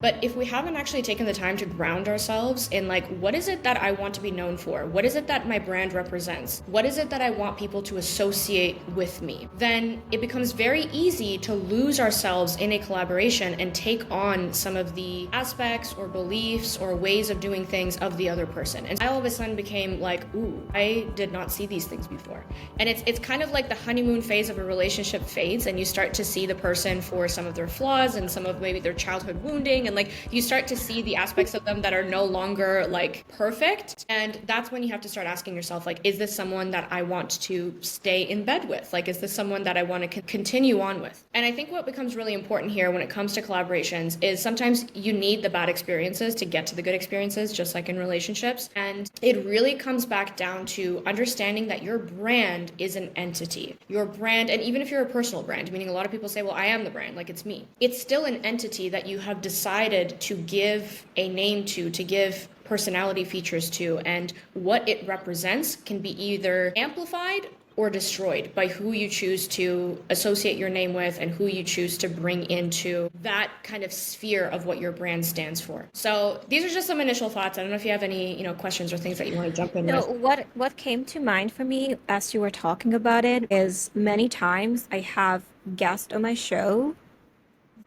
But if we haven't actually taken the time to ground ourselves in like, what is it that I want to be known for? What is it that my brand represents? What is it that I want people to associate with me? Then it becomes very easy to lose ourselves in a collaboration and take on some of the aspects or beliefs or ways of doing things of the other person. And I all of a sudden became like, ooh, I did not see these things before. And it's kind of like the honeymoon phase of a relationship fades, and you start to see the person for some of their flaws and some of maybe their childhood wounding, and like you start to see the aspects of them that are no longer like perfect. And that's when you have to start asking yourself, like, is this someone that I want to stay in bed with? Like, is this someone that I want to continue on with? And I think what becomes really important here when it comes to collaborations is sometimes you need the bad experiences to get to the good experiences, just like in relationships. And it really comes back down to understanding that your brand is an entity. Your brand, and even if you're a personal brand, meaning a lot of people say, well, I am the brand, like it's me. It's still an entity that you have decided to give a name to give personality features to, and what it represents can be either amplified or destroyed by who you choose to associate your name with and who you choose to bring into that kind of sphere of what your brand stands for. So these are just some initial thoughts. I don't know if you have any, questions or things that you want to jump in So with. what came to mind for me as you were talking about it is many times I have guests on my show.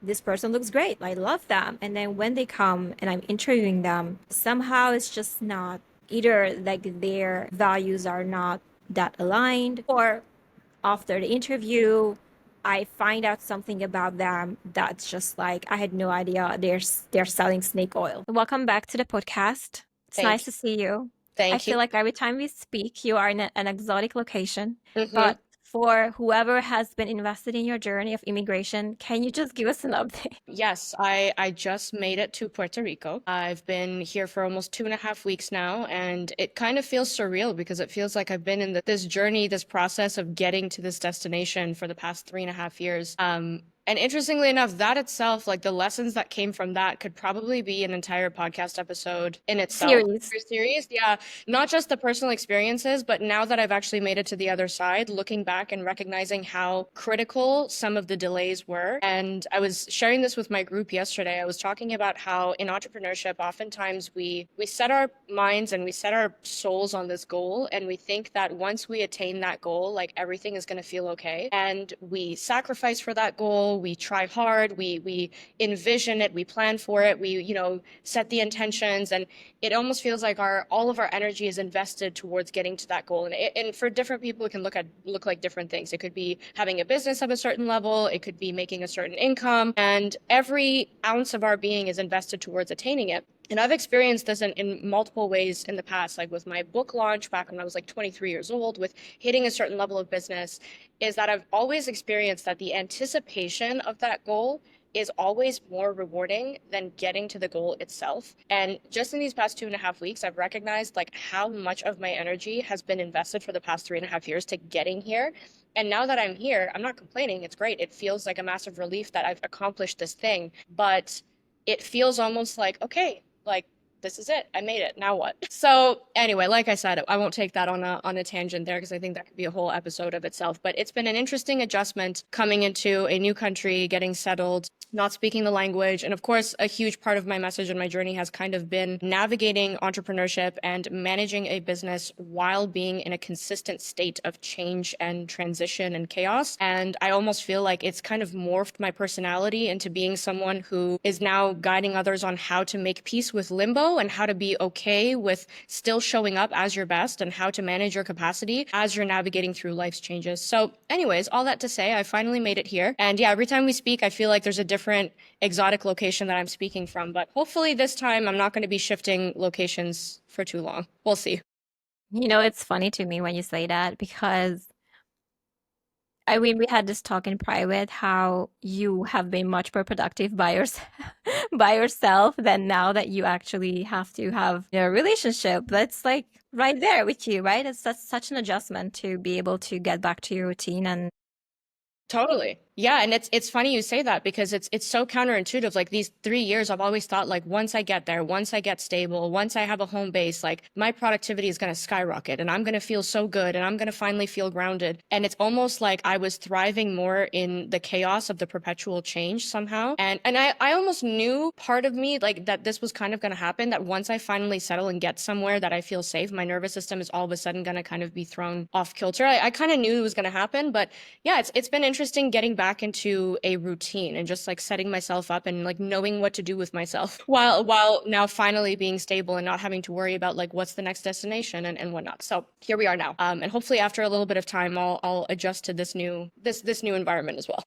This person looks great. I love them. And then when they come and I'm interviewing them, somehow it's just not either like their values are not that aligned, or after the interview, I find out something about them that's just like I had no idea they're selling snake oil. Welcome back to the podcast. It's nice Thank to see you. I thank you. feel like every time we speak, you are in an exotic location. Mhm. But for whoever has been invested in your journey of immigration, can you just give us an update? Yes, I just made it to Puerto Rico. I've been here for almost 2.5 weeks now, and it kind of feels surreal because it feels like I've been in this journey, this process of getting to this destination for the past 3.5 years. And interestingly enough, that itself, like the lessons that came from that, could probably be an entire podcast episode in itself. Series. Your series, yeah, not just the personal experiences, but now that I've actually made it to the other side, looking back and recognizing how critical some of the delays were. And I was sharing this with my group yesterday. I was talking about how in entrepreneurship, oftentimes we set our minds and we set our souls on this goal, and we think that once we attain that goal, like everything is going to feel okay. And we sacrifice for that goal. We try hard. We envision it. We plan for it. We, set the intentions, and it almost feels like our all of our energy is invested towards getting to that goal. And for different people, it can look like different things. It could be having a business of a certain level. It could be making a certain income, and every ounce of our being is invested towards attaining it. And I've experienced this in multiple ways in the past, like with my book launch back when I was like 23 years old, with hitting a certain level of business, is that I've always experienced that the anticipation of that goal is always more rewarding than getting to the goal itself. And just in these past 2.5 weeks, I've recognized like how much of my energy has been invested for the past 3.5 years to getting here. And now that I'm here, I'm not complaining. It's great. It feels like a massive relief that I've accomplished this thing, but it feels almost like, okay, like this is it. I made it. Now what? So anyway, like I said, I won't take that on a tangent there because I think that could be a whole episode of itself. But it's been an interesting adjustment coming into a new country, getting settled, not speaking the language. And of course, a huge part of my message and my journey has kind of been navigating entrepreneurship and managing a business while being in a consistent state of change and transition and chaos. And I almost feel like it's kind of morphed my personality into being someone who is now guiding others on how to make peace with limbo and how to be okay with still showing up as your best and how to manage your capacity as you're navigating through life's changes. So anyways, all that to say, I finally made it here. And yeah, every time we speak, I feel like there's a different exotic location that I'm speaking from. But hopefully this time I'm not going to be shifting locations for too long. We'll see. It's funny to me when you say that because I mean, we had this talk in private how you have been much more productive by yourself, by yourself than now that you actually have to have a relationship that's like right there with you, right? That's such an adjustment to be able to get back to your routine and Totally. Yeah, and it's funny you say that because it's so counterintuitive. Like these 3 years, I've always thought like once I get there, once I get stable, once I have a home base, like my productivity is going to skyrocket and I'm going to feel so good and I'm going to finally feel grounded. And it's almost like I was thriving more in the chaos of the perpetual change somehow. And I almost knew part of me like that this was kind of going to happen, that once I finally settle and get somewhere that I feel safe, my nervous system is all of a sudden going to kind of be thrown off kilter. I kind of knew it was going to happen, but yeah, it's been interesting getting back into a routine and just like setting myself up and like knowing what to do with myself while now finally being stable and not having to worry about like what's the next destination and whatnot. So here we are now. And hopefully after a little bit of time I'll adjust to this new environment as well.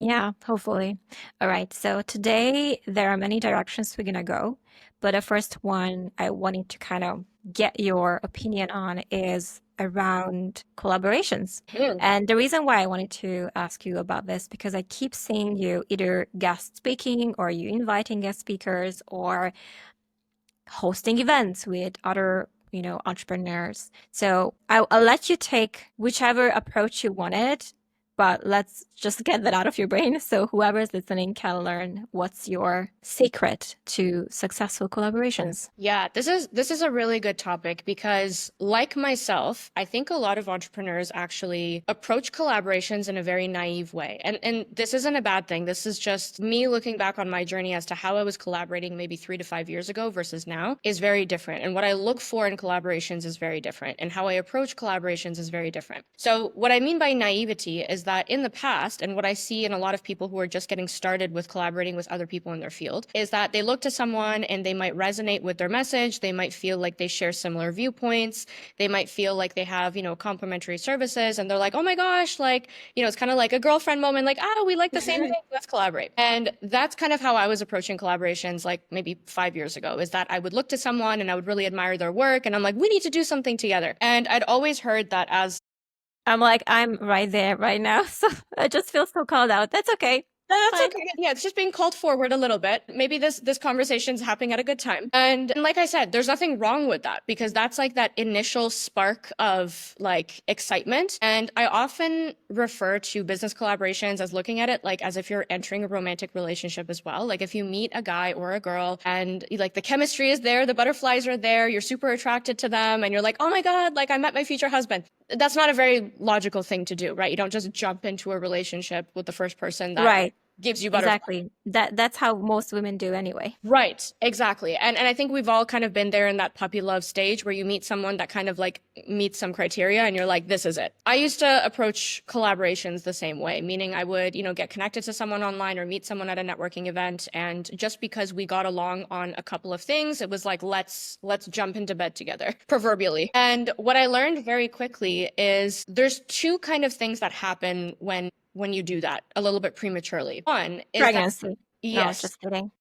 Yeah, hopefully. All right. So today there are many directions we're gonna go, but the first one I wanted to kind of get your opinion on is around collaborations. Mm. And the reason why I wanted to ask you about this because I keep seeing you either guest speaking or you inviting guest speakers or hosting events with other, entrepreneurs. So I'll let you take whichever approach you wanted, but let's just get that out of your brain. So whoever's listening can learn what's your secret to successful collaborations. Yeah, this is a really good topic because like myself, I think a lot of entrepreneurs actually approach collaborations in a very naive way. And this isn't a bad thing. This is just me looking back on my journey as to how I was collaborating maybe 3 to 5 years ago versus now is very different. And what I look for in collaborations is very different. And how I approach collaborations is very different. So what I mean by naivety is that in the past, and what I see in a lot of people who are just getting started with collaborating with other people in their field, is that they look to someone and they might resonate with their message. They might feel like they share similar viewpoints. They might feel like they have, complementary services. And they're like, oh my gosh, like, it's kind of like a girlfriend moment, like, oh, we like the same thing, let's collaborate. And that's kind of how I was approaching collaborations like maybe 5 years ago, is that I would look to someone and I would really admire their work. And I'm like, we need to do something together. And I'd always heard that as I'm like, I'm right there right now. So I just feel so called out. That's okay. that's Fine. okay. Yeah, it's just being called forward a little bit. Maybe this conversation's happening at a good time. And like I said, there's nothing wrong with that because that's like that initial spark of like excitement. And I often refer to business collaborations as looking at it like as if you're entering a romantic relationship as well. Like if you meet a guy or a girl and like the chemistry is there, the butterflies are there, you're super attracted to them, and you're like, oh my God, like I met my future husband. That's not a very logical thing to do, right? You don't just jump into a relationship with the first person that Right. gives you butterflies. Exactly. That's how most women do anyway. Right, exactly. And I think we've all kind of been there in that puppy love stage where you meet someone that kind of like meets some criteria and you're like, this is it. I used to approach collaborations the same way, meaning I would, get connected to someone online or meet someone at a networking event. And just because we got along on a couple of things, it was like, let's jump into bed together, proverbially. And what I learned very quickly is there's two kind of things that happen when you do that a little bit prematurely. One is that Pregnancy. No, yes. just kidding.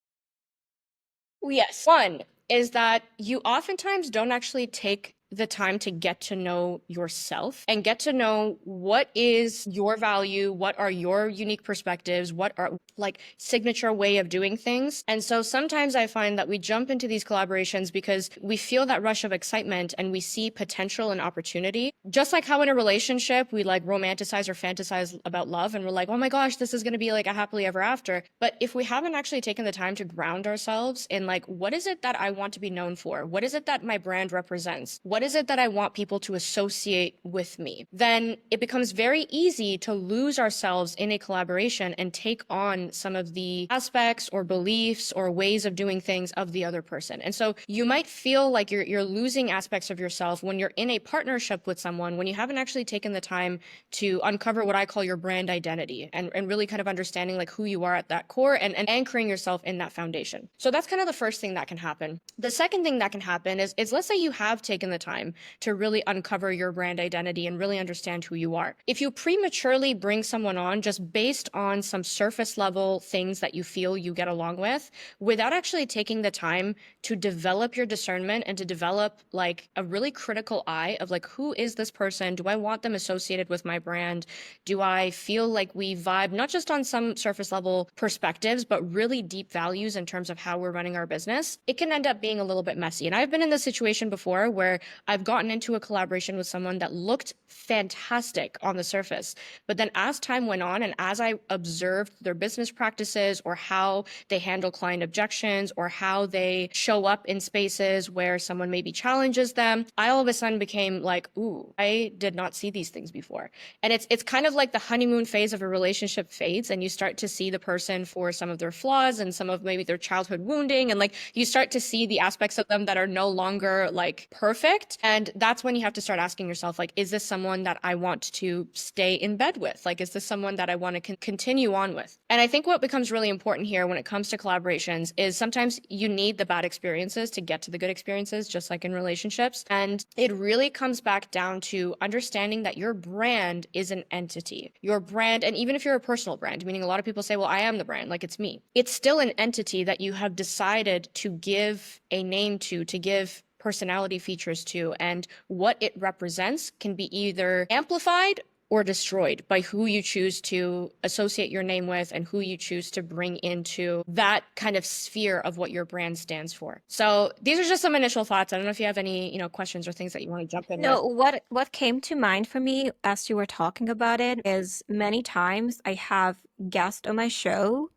Yes. One is that you oftentimes don't actually take the time to get to know yourself and get to know what is your value, what are your unique perspectives, what are like signature way of doing things. And so sometimes I find that we jump into these collaborations because we feel that rush of excitement and we see potential and opportunity. Just like how in a relationship, we like romanticize or fantasize about love and we're like, oh my gosh, this is going to be like a happily ever after. But if we haven't actually taken the time to ground ourselves in like, what is it that I want to be known for? What is it that my brand represents? What is it that I want people to associate with me? Then it becomes very easy to lose ourselves in a collaboration and take on some of the aspects or beliefs or ways of doing things of the other person. And so you might feel like you're losing aspects of yourself when you're in a partnership with someone, when you haven't actually taken the time to uncover what I call your brand identity and really kind of understanding like who you are at that core and anchoring yourself in that foundation. So that's kind of the first thing that can happen. The second thing that can happen is let's say you have taken the time to really uncover your brand identity and really understand who you are. If you prematurely bring someone on just based on some surface level things that you feel you get along with, without actually taking the time to develop your discernment and to develop like a really critical eye of like, who is this person? Do I want them associated with my brand? Do I feel like we vibe not just on some surface level perspectives, but really deep values in terms of how we're running our business? It can end up being a little bit messy. And I've been in this situation before where I've gotten into a collaboration with someone that looked fantastic on the surface. But then as time went on and as I observed their business practices or how they handle client objections or how they show up in spaces where someone maybe challenges them, I all of a sudden became like, ooh, I did not see these things before. And it's kind of like the honeymoon phase of a relationship fades and you start to see the person for some of their flaws and some of maybe their childhood wounding. And like you start to see the aspects of them that are no longer like perfect. And that's when you have to start asking yourself, like, is this someone that I want to stay in bed with? Like, is this someone that I want to continue on with? And I think what becomes really important here when it comes to collaborations is sometimes you need the bad experiences to get to the good experiences, just like in relationships. And it really comes back down to understanding that your brand is an entity. Your brand, and even if you're a personal brand, meaning a lot of people say, well, I am the brand, like it's me. It's still an entity that you have decided to give a name to give personality features to, and what it represents can be either amplified or destroyed by who you choose to associate your name with and who you choose to bring into that kind of sphere of what your brand stands for. So these are just some initial thoughts. I don't know if you have any, questions or things that you want to jump in No, with. what came to mind for me as you were talking about it is many times I have guests on my show.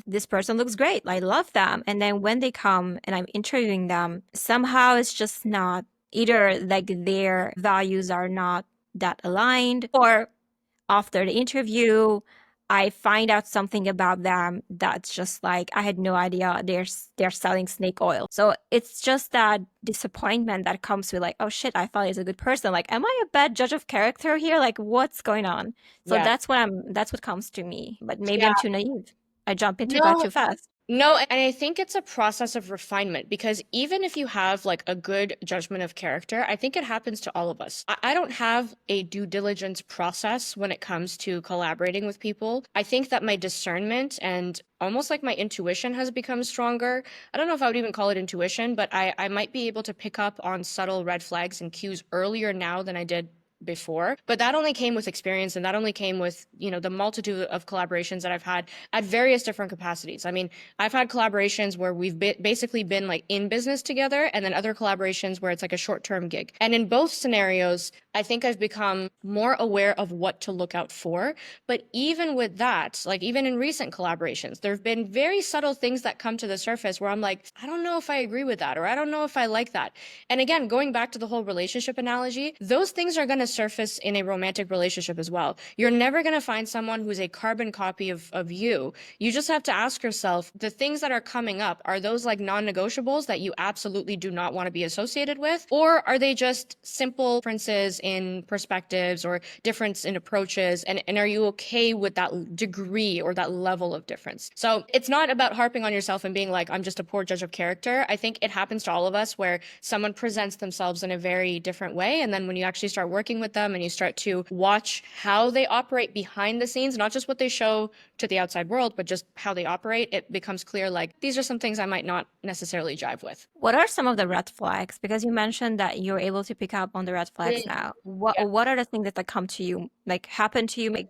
This person looks great. I love them. And then when they come and I'm interviewing them, somehow it's just not either like their values are not that aligned, or after the interview, I find out something about them that's just like I had no idea they're selling snake oil. So it's just that disappointment that comes with like, oh shit, I thought he's a good person. Like, am I a bad judge of character here? Like, what's going on? So Yeah. that's what comes to me. But maybe I'm Yeah. too naive. I jump into that No, too fast. no, and I think it's a process of refinement because even if you have like a good judgment of character, I think it happens to all of us. I don't have a due diligence process when it comes to collaborating with people. I think that my discernment and almost like my intuition has become stronger. I don't know if I would even call it intuition, but I might be able to pick up on subtle red flags and cues earlier now than I did before. But that only came with experience and that only came with, the multitude of collaborations that I've had at various different capacities. I mean, I've had collaborations where we've basically been like in business together and then other collaborations where it's like a short-term gig. And in both scenarios, I think I've become more aware of what to look out for. But even with that, like even in recent collaborations, there have been very subtle things that come to the surface where I'm like, I don't know if I agree with that, or I don't know if I like that. And again, going back to the whole relationship analogy, those things are going to surface in a romantic relationship as well. You're never going to find someone who's a carbon copy of you. You just have to ask yourself, the things that are coming up, are those like non-negotiables that you absolutely do not want to be associated with? Or are they just simple differences in perspectives or difference in approaches? And are you okay with that degree or that level of difference? So it's not about harping on yourself and being like, I'm just a poor judge of character. I think it happens to all of us where someone presents themselves in a very different way. And then when you actually start working with them and you start to watch how they operate behind the scenes, not just what they show to the outside world, but just how they operate, it becomes clear like these are some things I might not necessarily jive with. What are some of the red flags? Because you mentioned that you're able to pick up on the red flags now. What are the things that come to you, like happen to you, like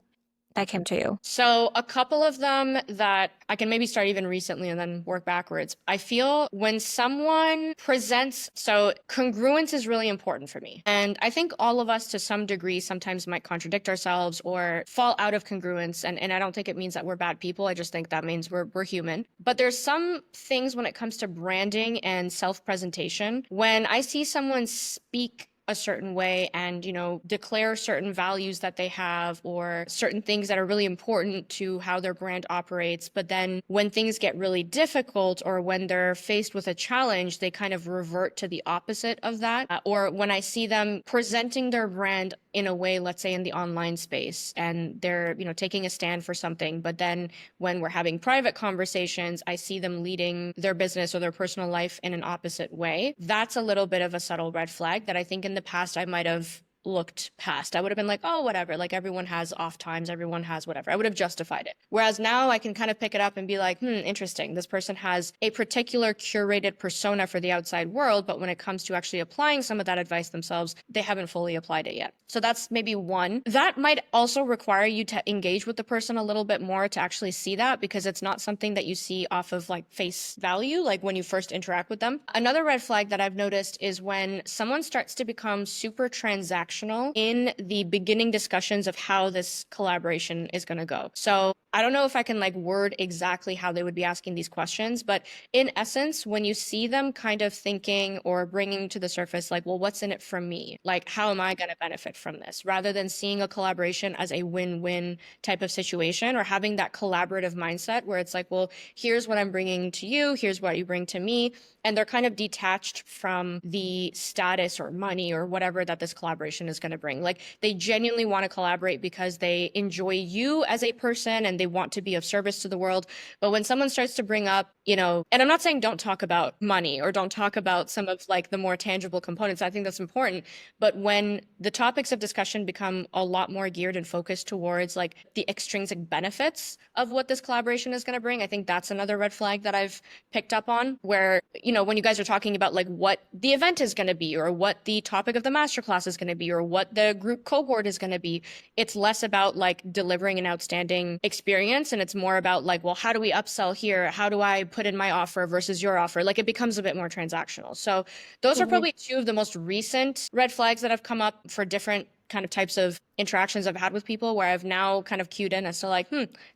that came to you? So a couple of them that I can maybe start even recently and then work backwards. I feel when someone presents, so congruence is really important for me. And I think all of us to some degree sometimes might contradict ourselves or fall out of congruence. And I don't think it means that we're bad people. I just think that means we're human. But there's some things when it comes to branding and self-presentation. When I see someone speak a certain way and declare certain values that they have or certain things that are really important to how their brand operates, but then when things get really difficult or when they're faced with a challenge, they kind of revert to the opposite of that. Or when I see them presenting their brand in a way, let's say in the online space, and they're taking a stand for something, but then when we're having private conversations, I see them leading their business or their personal life in an opposite way. That's a little bit of a subtle red flag that I think in the past I might have looked past. I would have been like, oh, whatever. Like everyone has off times, everyone has whatever. I would have justified it. Whereas now I can kind of pick it up and be like, interesting. This person has a particular curated persona for the outside world, but when it comes to actually applying some of that advice themselves, they haven't fully applied it yet. So that's maybe one. That might also require you to engage with the person a little bit more to actually see that, because it's not something that you see off of like face value, like when you first interact with them. Another red flag that I've noticed is when someone starts to become super transactional in the beginning discussions of how this collaboration is going to go. So I don't know if I can like word exactly how they would be asking these questions, but in essence, when you see them kind of thinking or bringing to the surface, like, well, what's in it for me? Like, how am I going to benefit from this? Rather than seeing a collaboration as a win-win type of situation, or having that collaborative mindset where it's like, well, here's what I'm bringing to you, here's what you bring to me. And they're kind of detached from the status or money or whatever that this collaboration is going to bring. Like they genuinely want to collaborate because they enjoy you as a person and they want to be of service to the world. But when someone starts to bring up, and I'm not saying don't talk about money or don't talk about some of like the more tangible components, I think that's important. But when the topics of discussion become a lot more geared and focused towards like the extrinsic benefits of what this collaboration is going to bring, I think that's another red flag that I've picked up on, where, when you guys are talking about like what the event is going to be or what the topic of the masterclass is going to be or what the group cohort is going to be, it's less about like delivering an outstanding experience. And it's more about like, well, how do we upsell here? How do I put in my offer versus your offer? Like it becomes a bit more transactional. So those are probably two of the most recent red flags that have come up for different kind of types of interactions I've had with people, where I've now kind of cued in as to like,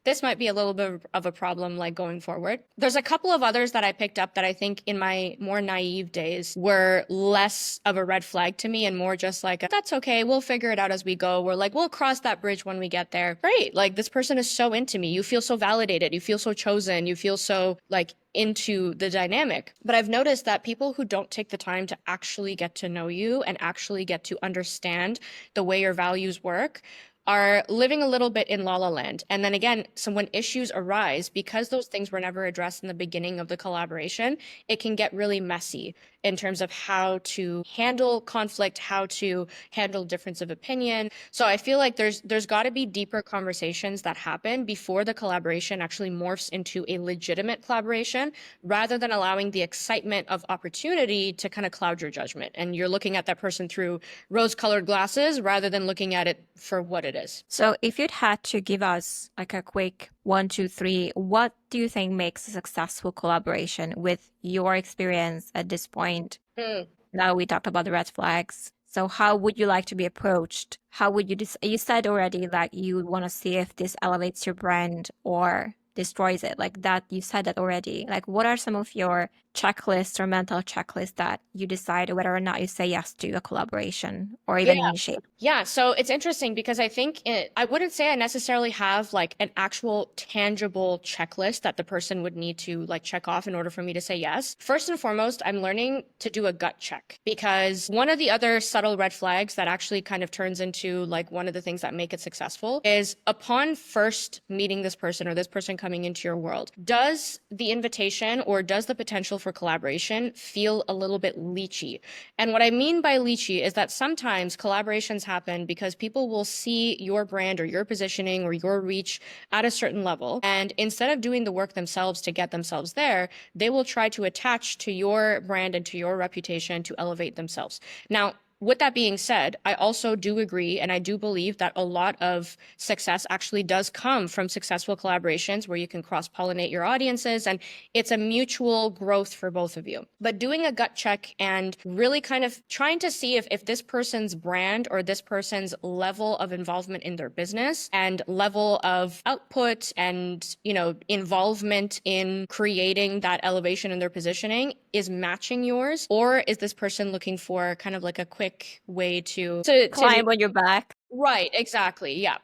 this might be a little bit of a problem like going forward. There's a couple of others that I picked up that I think in my more naive days were less of a red flag to me and more just like, that's okay, we'll figure it out as we go. We're like, we'll cross that bridge when we get there. Great. Like this person is so into me. You feel so validated. You feel so chosen. You feel so like into the dynamic. But I've noticed that people who don't take the time to actually get to know you and actually get to understand the way your values work are living a little bit in la la land. And then again, so when issues arise, because those things were never addressed in the beginning of the collaboration, it can get really messy in terms of how to handle conflict, how to handle difference of opinion. So I feel like there's got to be deeper conversations that happen before the collaboration actually morphs into a legitimate collaboration, rather than allowing the excitement of opportunity to kind of cloud your judgment. And you're looking at that person through rose-colored glasses rather than looking at it for what it is. So if you'd had to give us like a quick 1, 2, 3, what do you think makes a successful collaboration with your experience at this point? Now we talked about the red flags. So how would you like to be approached? How would you you said already that you want to see if this elevates your brand or destroys it, like that. You said that already. Like, what are some of your checklists or mental checklists that you decide whether or not you say yes to a collaboration or even initiate? Yeah, so it's interesting because I think I wouldn't say I necessarily have like an actual tangible checklist that the person would need to like check off in order for me to say yes. First and foremost, I'm learning to do a gut check, because one of the other subtle red flags that actually kind of turns into like one of the things that make it successful is upon first meeting this person or this person coming into your world, does the invitation or does the potential for collaboration feel a little bit leechy? And what I mean by leechy is that sometimes collaborations happen because people will see your brand or your positioning or your reach at a certain level, and instead of doing the work themselves to get themselves there, they will try to attach to your brand and to your reputation to elevate themselves. Now, with that being said, I also do agree, and I do believe that a lot of success actually does come from successful collaborations where you can cross-pollinate your audiences, and it's a mutual growth for both of you. But doing a gut check and really kind of trying to see if this person's brand or this person's level of involvement in their business and level of output and, involvement in creating that elevation in their positioning is matching yours, or is this person looking for kind of like a quick way to climb on your back? Right, exactly. Yeah.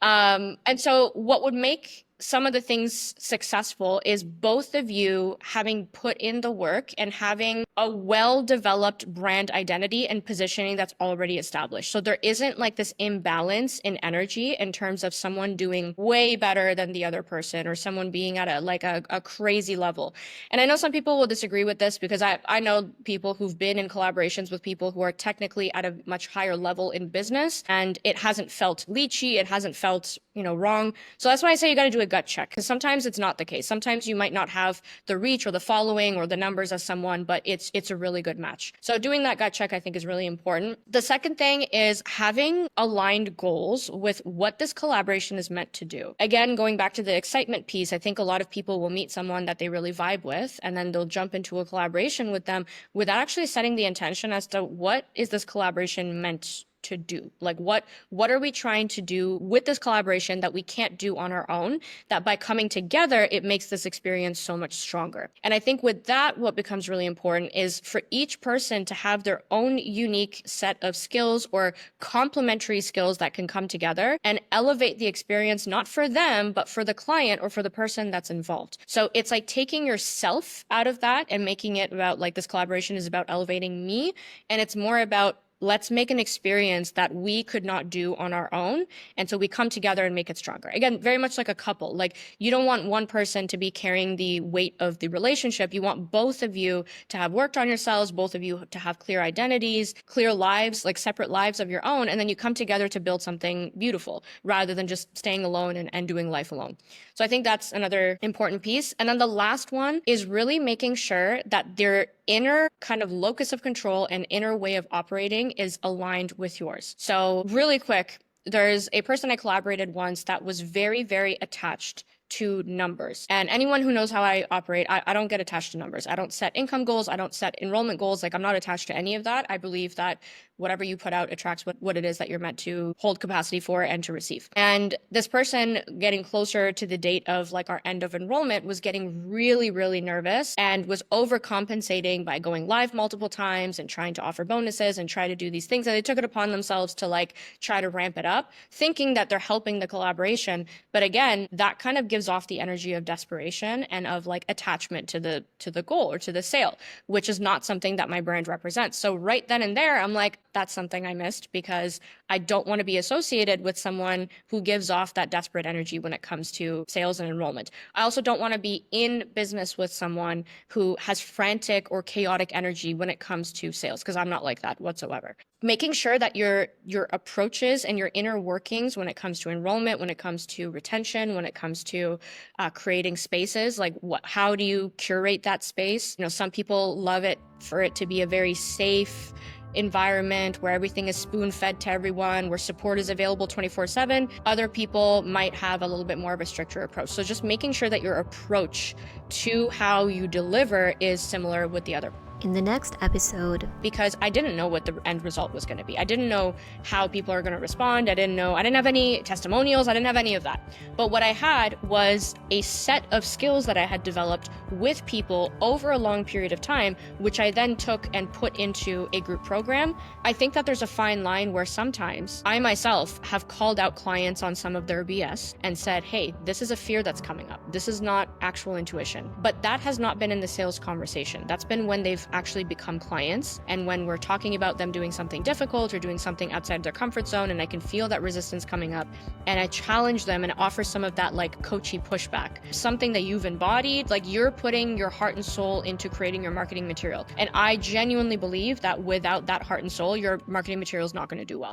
And so what would make some of the things successful is both of you having put in the work and having a well-developed brand identity and positioning that's already established. So there isn't like this imbalance in energy in terms of someone doing way better than the other person or someone being at a crazy level. And I know some people will disagree with this because I know people who've been in collaborations with people who are technically at a much higher level in business, and it hasn't felt leechy, it hasn't felt, wrong. So that's why I say you got to do a gut check, because sometimes it's not the case. Sometimes you might not have the reach or the following or the numbers as someone, but it's a really good match. So doing that gut check, I think, is really important. The second thing is having aligned goals with what this collaboration is meant to do. Again, going back to the excitement piece, I think a lot of people will meet someone that they really vibe with, and then they'll jump into a collaboration with them without actually setting the intention as to what is this collaboration meant to do. Like what are we trying to do with this collaboration that we can't do on our own, that by coming together, it makes this experience so much stronger. And I think with that, what becomes really important is for each person to have their own unique set of skills or complementary skills that can come together and elevate the experience, not for them, but for the client or for the person that's involved. So it's like taking yourself out of that and making it about like this collaboration is about elevating me. And it's more about let's make an experience that we could not do on our own. And so we come together and make it stronger. Again, very much like a couple. Like you don't want one person to be carrying the weight of the relationship. You want both of you to have worked on yourselves, both of you to have clear identities, clear lives, like separate lives of your own. And then you come together to build something beautiful rather than just staying alone and doing life alone. So I think that's another important piece. And then the last one is really making sure that their inner kind of locus of control and inner way of operating is aligned with yours. So really quick, there's a person I collaborated once that was very, very attached to numbers. And anyone who knows how I operate, I don't get attached to numbers. I don't set income goals. I don't set enrollment goals. Like I'm not attached to any of that. I believe that whatever you put out attracts what it is that you're meant to hold capacity for and to receive. And this person getting closer to the date of like our end of enrollment was getting really, really nervous and was overcompensating by going live multiple times and trying to offer bonuses and try to do these things. And they took it upon themselves to like try to ramp it up, thinking that they're helping the collaboration. But again, that kind of gives off the energy of desperation and of like attachment to the goal or to the sale, which is not something that my brand represents. So right then and there, I'm like, that's something I missed because I don't want to be associated with someone who gives off that desperate energy when it comes to sales and enrollment. I also don't want to be in business with someone who has frantic or chaotic energy when it comes to sales, because I'm not like that whatsoever. Making sure that your approaches and your inner workings when it comes to enrollment, when it comes to retention, when it comes to creating spaces, like how do you curate that space? Some people love it for it to be a very safe environment where everything is spoon-fed to everyone, where support is available 24/7. Other people might have a little bit more of a stricter approach. So just making sure that your approach to how you deliver is similar with the other. In the next episode, because I didn't know what the end result was going to be. I didn't know how people are going to respond. I didn't have any testimonials. I didn't have any of that. But what I had was a set of skills that I had developed with people over a long period of time, which I then took and put into a group program. I think that there's a fine line where sometimes I myself have called out clients on some of their BS and said, hey, this is a fear that's coming up. This is not actual intuition. But that has not been in the sales conversation. That's been when they've actually become clients. And when we're talking about them doing something difficult or doing something outside their comfort zone, and I can feel that resistance coming up, and I challenge them and offer some of that like coachy pushback, something that you've embodied, like you're putting your heart and soul into creating your marketing material. And I genuinely believe that without that heart and soul, your marketing material is not going to do well.